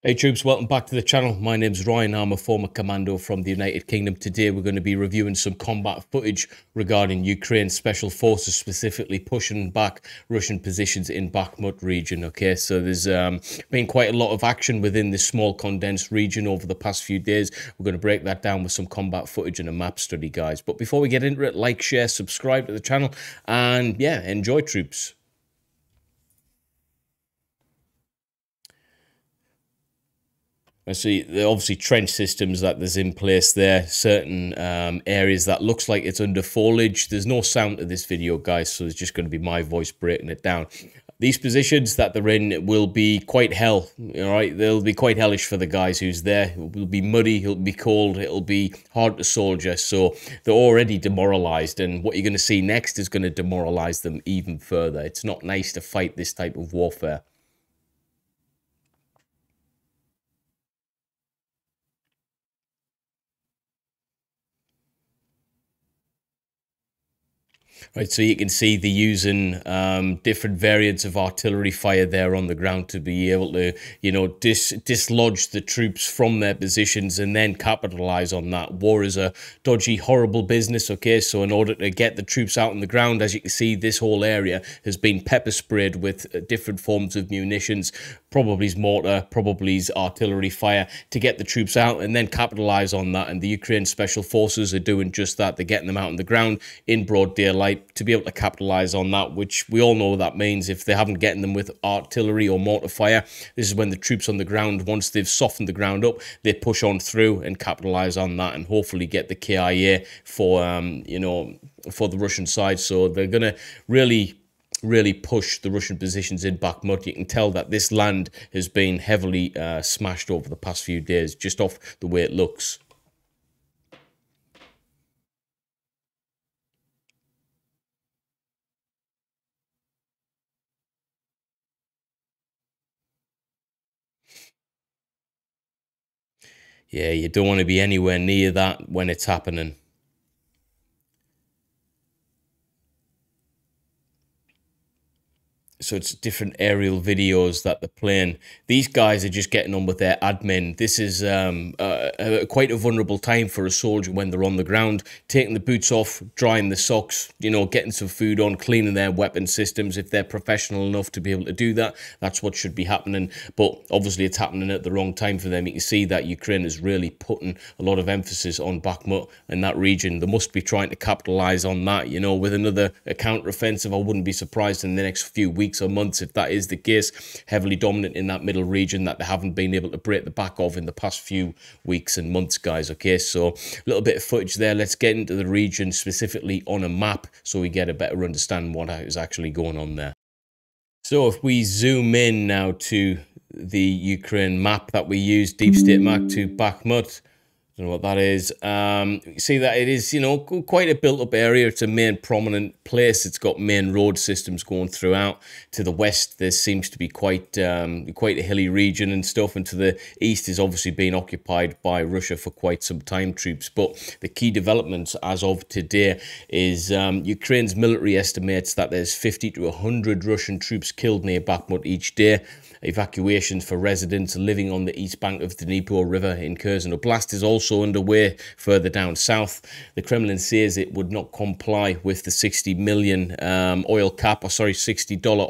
Hey troops, welcome back to the channel. My name's Ryan. I'm a former commando from the United Kingdom. Today we're going to be reviewing some combat footage regarding Ukraine Special Forces, specifically pushing back Russian positions in Bakhmut region. Okay, so there's been quite a lot of action within this small condensed region over the past few days. We're going to break that down with some combat footage and a map study, guys. But before we get into it, like, share, subscribe to the channel, and yeah, enjoy, troops. I see the obviously trench systems that there's in place there, certain areas that looks like it's under foliage. There's no sound to this video, guys, so it's just going to be my voice breaking it down. These positions that they're in will be quite hell, all right? They'll be quite hellish for the guys who's there. It will be muddy, it'll be cold, it'll be hard to soldier, so they're already demoralized, and what you're going to see next is going to demoralize them even further. It's not nice to fight this type of warfare. Right, so you can see they're using different variants of artillery fire there on the ground to be able to, you know, dislodge the troops from their positions and then capitalize on that. War is a dodgy, horrible business, okay? So in order to get the troops out on the ground, as you can see, this whole area has been pepper sprayed with different forms of munitions, probably mortar, probably artillery fire, to get the troops out and then capitalize on that. And the Ukraine Special Forces are doing just that. They're getting them out on the ground in broad daylight to be able to capitalize on that, which we all know what that means. If they haven't getting them with artillery or mortar fire, this is when the troops on the ground, once they've softened the ground up, they push on through and capitalize on that and hopefully get the KIA for you know, for the Russian side. So they're gonna really push the Russian positions in Bakhmut. You can tell that this land has been heavily smashed over the past few days, just off the way it looks. Yeah, you don't want to be anywhere near that when it's happening. So it's different aerial videos that they're playing. These guys are just getting on with their admin. This is quite a vulnerable time for a soldier when they're on the ground, taking the boots off, drying the socks, you know, getting some food on, cleaning their weapon systems. If they're professional enough to be able to do that, that's what should be happening. But obviously it's happening at the wrong time for them. You can see that Ukraine is really putting a lot of emphasis on Bakhmut and that region. They must be trying to capitalize on that, you know, with another counter-offensive. I wouldn't be surprised in the next few weeks or months if that is the case, heavily dominant in that middle region that they haven't been able to break the back of in the past few weeks and months, guys. Okay, so a little bit of footage there. Let's get into the region specifically on a map so we get a better understanding what is actually going on there. So if we zoom in now to the Ukraine map that we use, deep state map to Bakhmut, I don't know what that is. You see that it is, you know, quite a built-up area. It's a main prominent place. It's got main road systems going throughout. To the west, there seems to be quite a hilly region and stuff. And to the east is obviously being occupied by Russia for quite some time, troops. But the key developments as of today is Ukraine's military estimates that there's 50 to 100 Russian troops killed near Bakhmut each day. Evacuations for residents living on the east bank of the Dnipro River in Kherson Oblast is also underway further down south. The Kremlin says it would not comply with the $60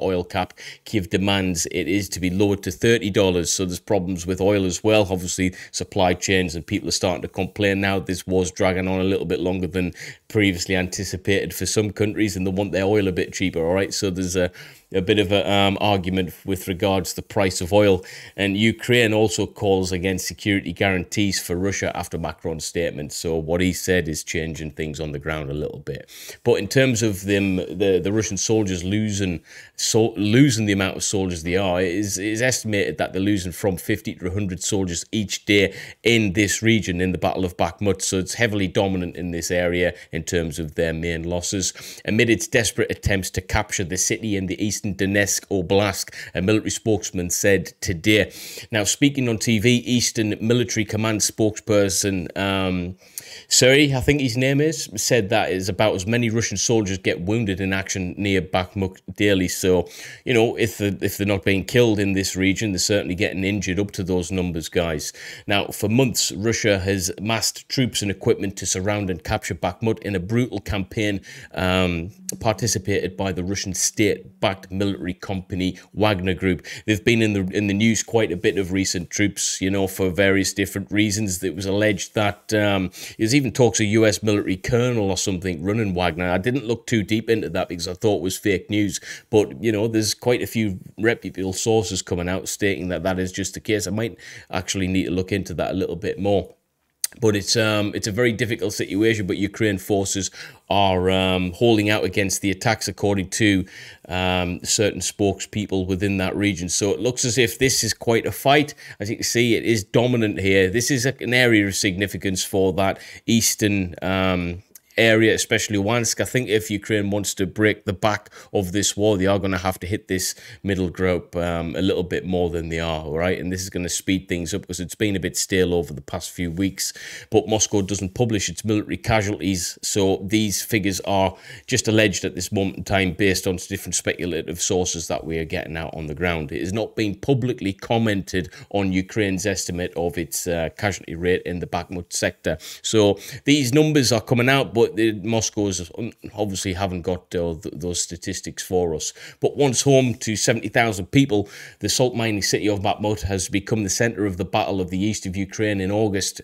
oil cap Kiev demands. It is to be lowered to $30. So there's problems with oil as well. Obviously, supply chains and people are starting to complain now. This war's dragging on a little bit longer than previously anticipated for some countries, and they want their oil a bit cheaper. All right, so there's a bit of an argument with regards to the price of oil. And Ukraine also calls against security guarantees for Russia after Macron's statement. So what he said is changing things on the ground a little bit. But in terms of them, the Russian soldiers losing the amount of soldiers they are, it is estimated that they're losing from 50 to 100 soldiers each day in this region in the Battle of Bakhmut. So it's heavily dominant in this area in terms of their main losses. Amid its desperate attempts to capture the city in the east eastern Donetsk Oblast, a military spokesman said today. Now, speaking on TV, Eastern Military Command spokesperson Suri, I think his name is, said that is about as many Russian soldiers get wounded in action near Bakhmut daily. So, you know, if they're not being killed in this region, they're certainly getting injured up to those numbers, guys. Now, for months, Russia has massed troops and equipment to surround and capture Bakhmut in a brutal campaign participated by the Russian state-backed military company Wagner Group. They've been in the news quite a bit of recent troops, you know, for various different reasons. It was alleged that there's even talks of US military colonel or something running Wagner. I didn't look too deep into that because I thought it was fake news, but you know, there's quite a few reputable sources coming out stating that that is just the case. I might actually need to look into that a little bit more. But it's a very difficult situation, but Ukraine forces are holding out against the attacks, according to certain spokespeople within that region. So it looks as if this is quite a fight. As you can see, it is dominant here. This is an area of significance for that eastern area, especially Luhansk. I think if Ukraine wants to break the back of this war, they are going to have to hit this middle group a little bit more than they are, all right? And this is going to speed things up because it's been a bit stale over the past few weeks. But Moscow doesn't publish its military casualties, so these figures are just alleged at this moment in time based on different speculative sources that we are getting out on the ground. It has not been publicly commented on Ukraine's estimate of its casualty rate in the Bakhmut sector. So these numbers are coming out, but Moscow's obviously haven't got those statistics for us. But once home to 70,000 people, the salt mining city of Bakhmut has become the center of the battle of the east of Ukraine in August,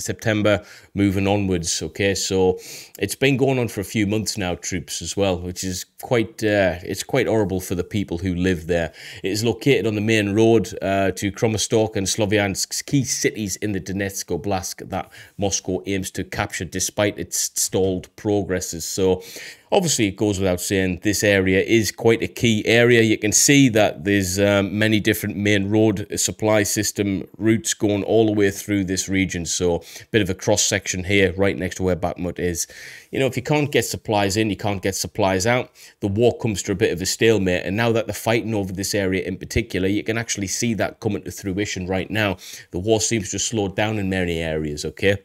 September, moving onwards. Okay, so it's been going on for a few months now, troops, as well, which is quite it's quite horrible for the people who live there. It is located on the main road to Kramatorsk and Slovyansk's key cities in the Donetsk Oblast that Moscow aims to capture despite its stalled progresses. So obviously, it goes without saying, this area is quite a key area. You can see that there's many different main road supply system routes going all the way through this region. So a bit of a cross-section here, right next to where Bakhmut is. You know, if you can't get supplies in, you can't get supplies out, the war comes to a bit of a stalemate. And now that they're fighting over this area in particular, you can actually see that coming to fruition right now. The war seems to have slowed down in many areas, okay?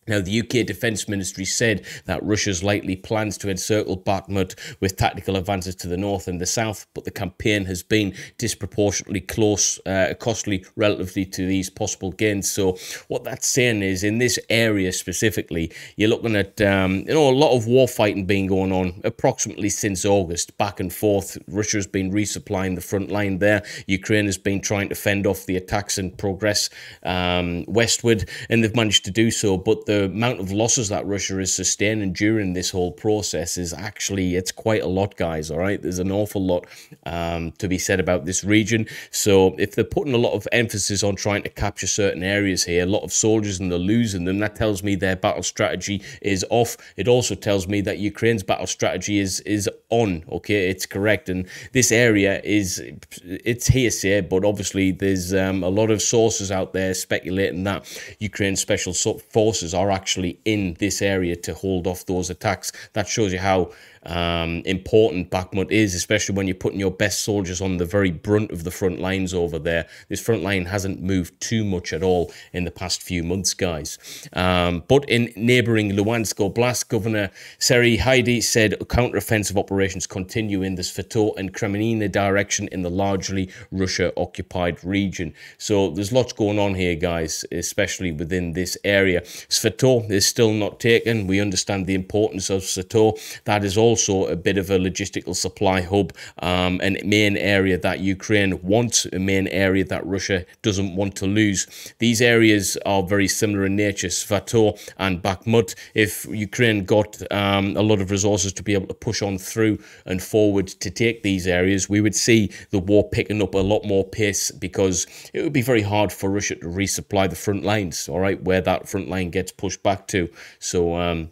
Now, the UK Defence Ministry said that Russia's likely plans to encircle Bakhmut with tactical advances to the north and the south, but the campaign has been disproportionately costly relatively to these possible gains. So what that's saying is, in this area specifically, you're looking at you know, a lot of war fighting being going on approximately since August, back and forth. Russia's been resupplying the front line there. Ukraine has been trying to fend off the attacks and progress westward, and they've managed to do so. But the amount of losses that Russia is sustaining during this whole process is actually, it's quite a lot, guys, all right? There's an awful lot to be said about this region. So if they're putting a lot of emphasis on trying to capture certain areas here, a lot of soldiers, and they're losing them, that tells me their battle strategy is off. It also tells me that Ukraine's battle strategy is on, okay? It's correct. And this area is, it's hearsay, but obviously there's a lot of sources out there speculating that Ukraine's special forces are actually in this area to hold off those attacks. That shows you how important Bakhmut is, especially when you're putting your best soldiers on the very brunt of the front lines over there. This front line hasn't moved too much at all in the past few months, guys. But in neighbouring Luhansk Oblast, Governor Serhiy Haidai said counter-offensive operations continue in the Svato and Kremenina direction in the largely Russia-occupied region. So there's lots going on here, guys, especially within this area. Svato is still not taken. We understand the importance of Svato. That is also a bit of a logistical supply hub, and main area that Ukraine wants, a main area that Russia doesn't want to lose. These areas are very similar in nature, Svato and Bakhmut. If Ukraine got a lot of resources to be able to push on through and forward to take these areas, we would see the war picking up a lot more pace, because it would be very hard for Russia to resupply the front lines, all right, where that front line gets pushed back to. So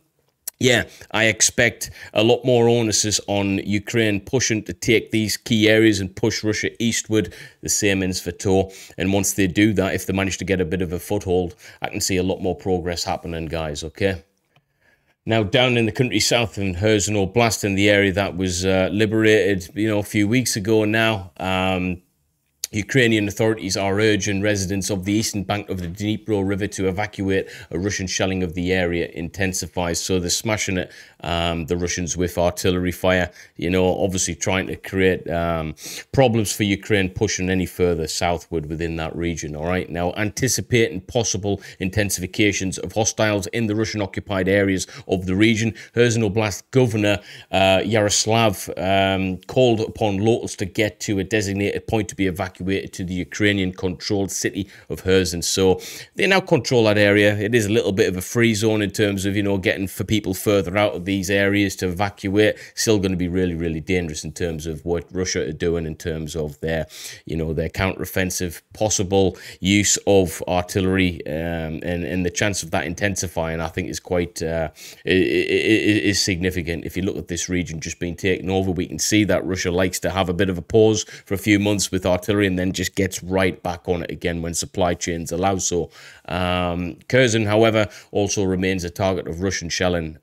yeah, I expect a lot more onus on Ukraine pushing to take these key areas and push Russia eastward, the same in Svato. And once they do that, if they manage to get a bit of a foothold, I can see a lot more progress happening, guys, okay? Now, down in the country south in Kherson Oblast, in the area that was liberated, a few weeks ago now, Ukrainian authorities are urging residents of the eastern bank of the Dnipro River to evacuate. A Russian shelling of the area intensifies. So they're smashing it, the Russians, with artillery fire, obviously trying to create problems for Ukraine pushing any further southward within that region. All right. Now, anticipating possible intensifications of hostiles in the Russian-occupied areas of the region, Kherson Oblast Governor Yaroslav called upon locals to get to a designated point to be evacuated to the Ukrainian-controlled city of Kherson. So they now control that area. It is a little bit of a free zone in terms of, getting for people further out of these areas to evacuate. Still going to be really, really dangerous in terms of what Russia are doing in terms of their, their counteroffensive, possible use of artillery, and the chance of that intensifying, I think, is quite is significant. If you look at this region just being taken over, we can see that Russia likes to have a bit of a pause for a few months with artillery and then just gets right back on it again when supply chains allow so. Kherson, however, also remains a target of Russian shelling.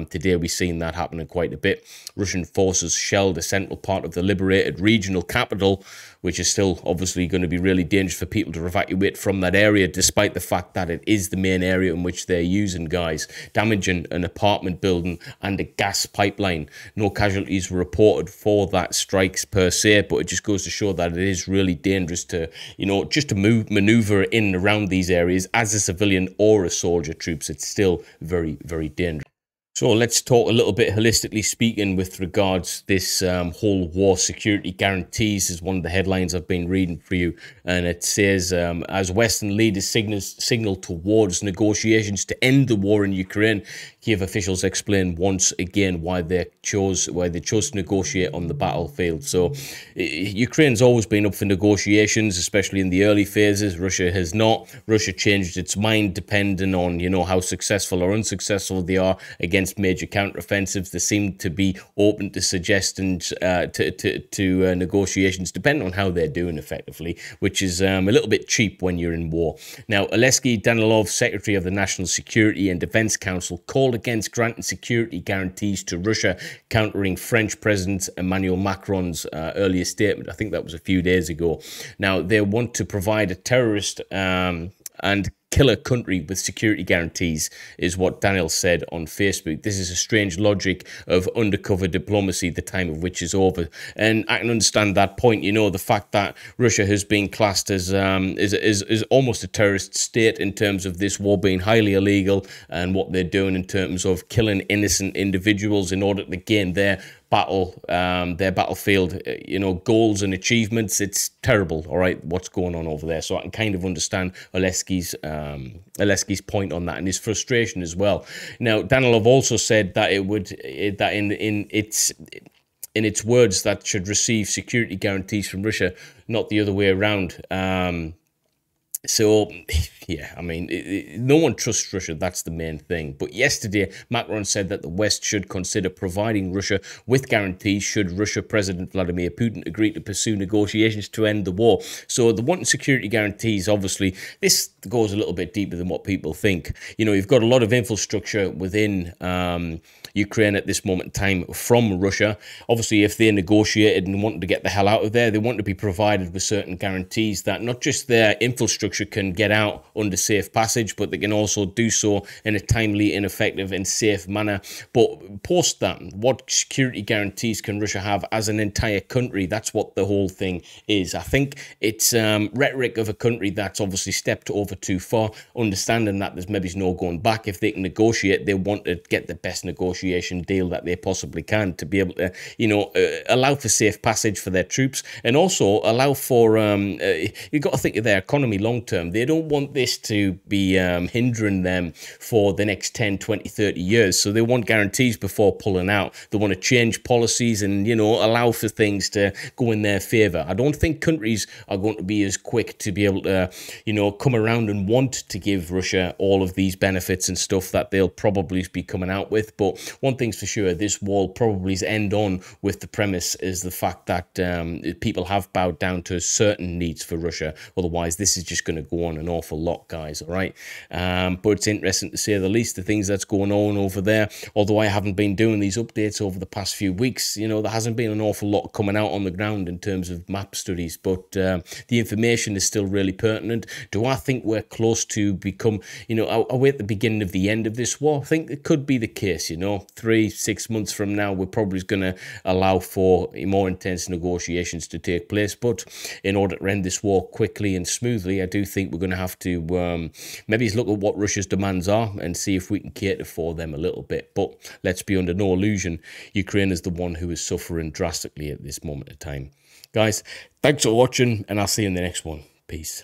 Today we've seen that happening quite a bit. Russian forces shelled a central part of the liberated regional capital, which is still obviously going to be really dangerous for people to evacuate from that area, despite the fact that it is the main area in which they're using, guys. Damaging an apartment building and a gas pipeline. No casualties were reported for that strikes per se, but it just goes to show that it is really dangerous to, just to maneuver in and around these areas as a civilian or a soldier troops. It's still very, very dangerous. So let's talk a little bit holistically speaking with regards this whole war. Security guarantees is one of the headlines I've been reading for you, and it says as Western leaders signal towards negotiations to end the war in Ukraine, Kiev officials explain once again why they chose to negotiate on the battlefield. So Ukraine's always been up for negotiations, especially in the early phases. Russia has not. Russia changed its mind depending on how successful or unsuccessful they are against major counteroffensives. They seem to be open to suggestions to negotiations depending on how they're doing effectively, which is a little bit cheap when you're in war. Now, Oleksiy Danilov, Secretary of the National Security and Defense Council, called against granting security guarantees to Russia, countering French President Emmanuel Macron's earlier statement. I think that was a few days ago. Now, they want to provide a terrorist and killer country with security guarantees, is what Daniel said on Facebook. This is a strange logic of undercover diplomacy, the time of which is over. And I can understand that point. The fact that Russia has been classed as is almost a terrorist state in terms of this war being highly illegal and what they're doing in terms of killing innocent individuals in order to gain their battlefield, goals and achievements. It's terrible, all right, what's going on over there. So I can kind of understand Oleskiy's point on that and his frustration as well. Now, Danilov also said that in its words that should receive security guarantees from Russia, not the other way around. So, yeah, I mean, no one trusts Russia. That's the main thing. But yesterday, Macron said that the West should consider providing Russia with guarantees should Russia President Vladimir Putin agree to pursue negotiations to end the war. So the wanting security guarantees, obviously, this goes a little bit deeper than what people think. You've got a lot of infrastructure within Ukraine at this moment in time from Russia. Obviously, if they negotiated and wanted to get the hell out of there, they want to be provided with certain guarantees that not just their infrastructure can get out under safe passage, but they can also do so in a timely and effective and safe manner. But post that, what security guarantees can Russia have as an entire country? That's what the whole thing is. I think it's rhetoric of a country that's obviously stepped over too far, understanding that there's maybe no going back. If they can negotiate, they want to get the best negotiation deal that they possibly can to be able to, allow for safe passage for their troops and also allow for, you've got to think of their economy long term. They don't want this to be hindering them for the next 10, 20, 30 years. So they want guarantees before pulling out. They want to change policies and, allow for things to go in their favor. I don't think countries are going to be as quick to be able to, come around and want to give Russia all of these benefits and stuff that they'll probably be coming out with. But one thing's for sure, this war will probably end on with the premise is the fact that people have bowed down to certain needs for Russia. Otherwise, this is just going to go on an awful lot, guys, all right? But it's interesting to say the least, the things that's going on over there. Although I haven't been doing these updates over the past few weeks, you know, there hasn't been an awful lot coming out on the ground in terms of map studies, but the information is still really pertinent. Do I think we're close to become, you know, are we at the beginning of the end of this war? I think it could be the case, you know. 3-6 months from now, we're probably going to allow for more intense negotiations to take place. But in order to end this war quickly and smoothly, I do think we're going to have to maybe look at what Russia's demands are and see if we can cater for them a little bit. But let's be under no illusion, Ukraine is the one who is suffering drastically at this moment of time. Guys, thanks for watching, and I'll see you in the next one. Peace.